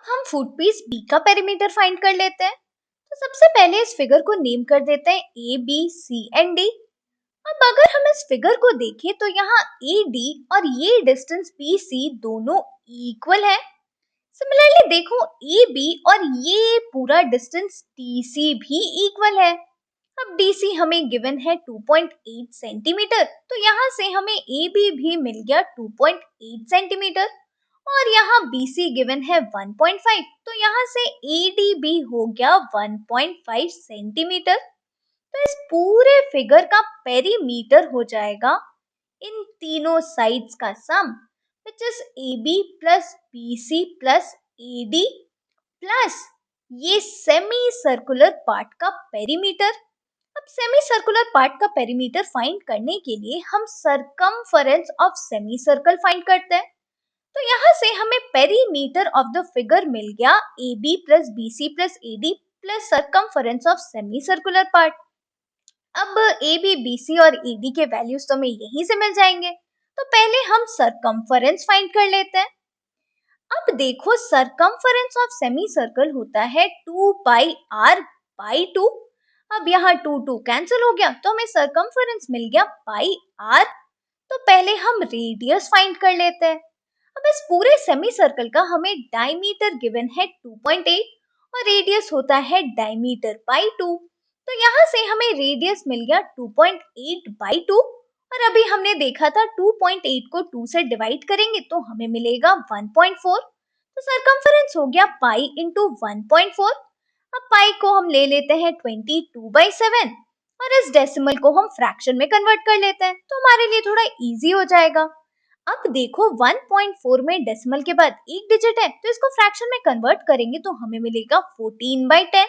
अब हम foot piece B का पेरीमीटर फाइंड कर लेते हैं। तो सबसे पहले इस फिगर को नेम कर देते हैं A B C and D. अब अगर हम इस फिगर को देखें तो यहाँ ए डी और ये डिस्टेंस बी सी दोनों इक्वल है। सिमिलरली देखो ए बी और ये पूरा डिस्टेंस डी सी भी इक्वल है। अब डी सी हमें गिवन है 2.8 सेंटीमीटर, तो यहाँ से हमें ए बी भी मिल गया 2.8 सेंटीमीटर और यहाँ BC गिवन है 1.5, तो यहाँ से AD भी हो गया 1.5 सेंटीमीटर। तो इस पूरे फिगर का पेरीमीटर हो जाएगा इन तीनों साइड्स का सम, which is AB plus BC plus AD plus ये सेमी सर्कुलर पार्ट का पेरीमीटर। अब सेमी सर्कुलर पार्ट का पेरीमीटर फाइंड करने के लिए हम circumference of semi circle find करते हैं। तो यहाँ से हमें पेरीमीटर ऑफ द फिगर मिल गया AB plus BC plus AD plus circumference of semi circular part. अब AB, BC और AD के वैल्यूज तो हमें यहीं से मिल जाएंगे, तो पहले हम सरकमफेरेंस फाइंड कर लेते हैं। अब देखो सरकमफेरेंस ऑफ सेमी सर्कल होता है 2 पाई r बाई 2। अब यहाँ 2 कैंसिल हो गया तो हमें सरकमफेरेंस मिल गया पाई r। तो पहले हम रेडियस फाइंड कर लेते हैं। अब इस पूरे सेमी सर्कल का हमें डायमीटर गिवन है 2.8 और रेडियस होता है डायमीटर बाई 2। तो यहाँ से हमें रेडियस मिल गया 2.8 बाई 2 और अभी हमने देखा था 2.8 को 2 से डिवाइड करेंगे तो हमें मिलेगा 1.4। तो सरकमफेरेंस हो गया पाई इंटू 1.4। अब पाई को हम ले लेते हैं 22/7 और इस डेसिमल को हम फ्रैक्शन में कन्वर्ट कर लेते हैं, तो हमारे लिए थोड़ा इजी हो जाएगा। अब देखो 1.4 में डेसिमल के बाद एक डिजिट है, तो इसको फ्रैक्शन में कन्वर्ट करेंगे तो हमें मिलेगा 14/10।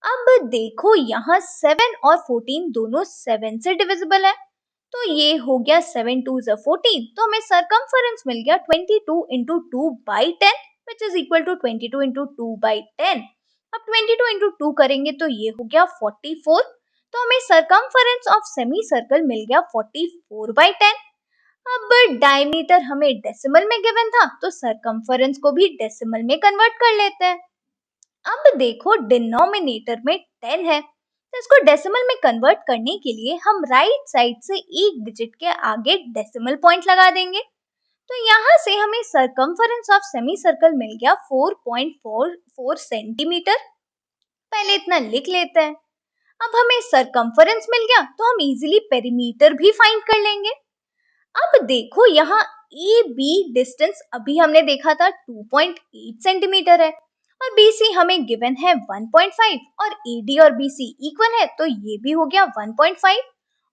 अब देखो यहाँ 7 और 14 दोनों 7 से डिविजिबल है, तो ये हो गया 7 2 14, तो हमें सरकमफेरेंस मिल गया 22 into 2/10 which is equal to 22 into 2/10। अब 22 इंटू 2 करेंगे तो ये हो गया 44, तो हमें सरकमफेरेंस ऑफ सेमी सर्कल मिल गया 44/10। अब डायमीटर हमें डेसिमल में गिवन था, तो सरकमफेरेंस को भी डेसिमल में कन्वर्ट कर लेते हैं। अब देखो डिनोमिनेटर में 10 है, तो इसको डेसिमल में कन्वर्ट करने के लिए हम राइट साइड से एक डिजिट के आगे डेसिमल पॉइंट लगा देंगे। तो यहाँ से हमें सरकमफेरेंस ऑफ सेमी सर्कल मिल गया 4.44 सेंटीमीटर। पहले इतना लिख लेते हैं। अब हमें सरकमफेरेंस मिल गया तो हम इजीली पेरीमीटर भी फाइंड कर लेंगे। अब देखो यहाँ ए बी डिस्टेंस अभी हमने देखा था 2.8 सेंटीमीटर है और BC हमें गिवन है 1.5 और AD और BC इक्वल है, तो ये भी हो गया 1.5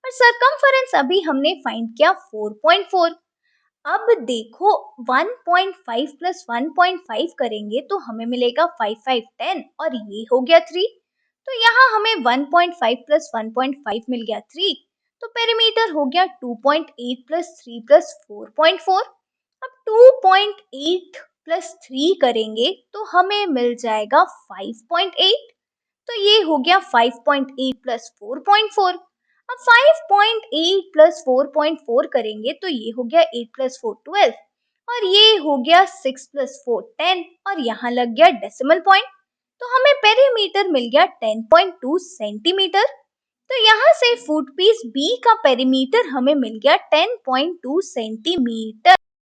और सरकमफेरेंस अभी हमने फाइंड किया 4.4। अब देखो 1.5 प्लस 1.5 करेंगे तो हमें मिलेगा 5 5 10 और ये हो गया 3। तो यहाँ हमें 1.5 प्लस 1.5 मिल गया 3, तो पेरीमीटर हो गया 2.8 प्लस 3 प्लस 4.4। अब 2.8 प्लस 3 करेंगे तो हमें मिल जाएगा 5.8, तो ये हो गया 5.8 प्लस 4.4। अब 5.8 प्लस 4.4 करेंगे तो ये हो गया 8 प्लस 4 12 और ये हो गया 6 प्लस 4 10 और यहाँ लग गया डेसिमल पॉइंट, तो हमें पेरीमीटर मिल गया 10.2 सेंटीमीटर। तो यहाँ से फुट पीस बी का पेरीमीटर हमें मिल गया 10.2 सेंटीमीटर।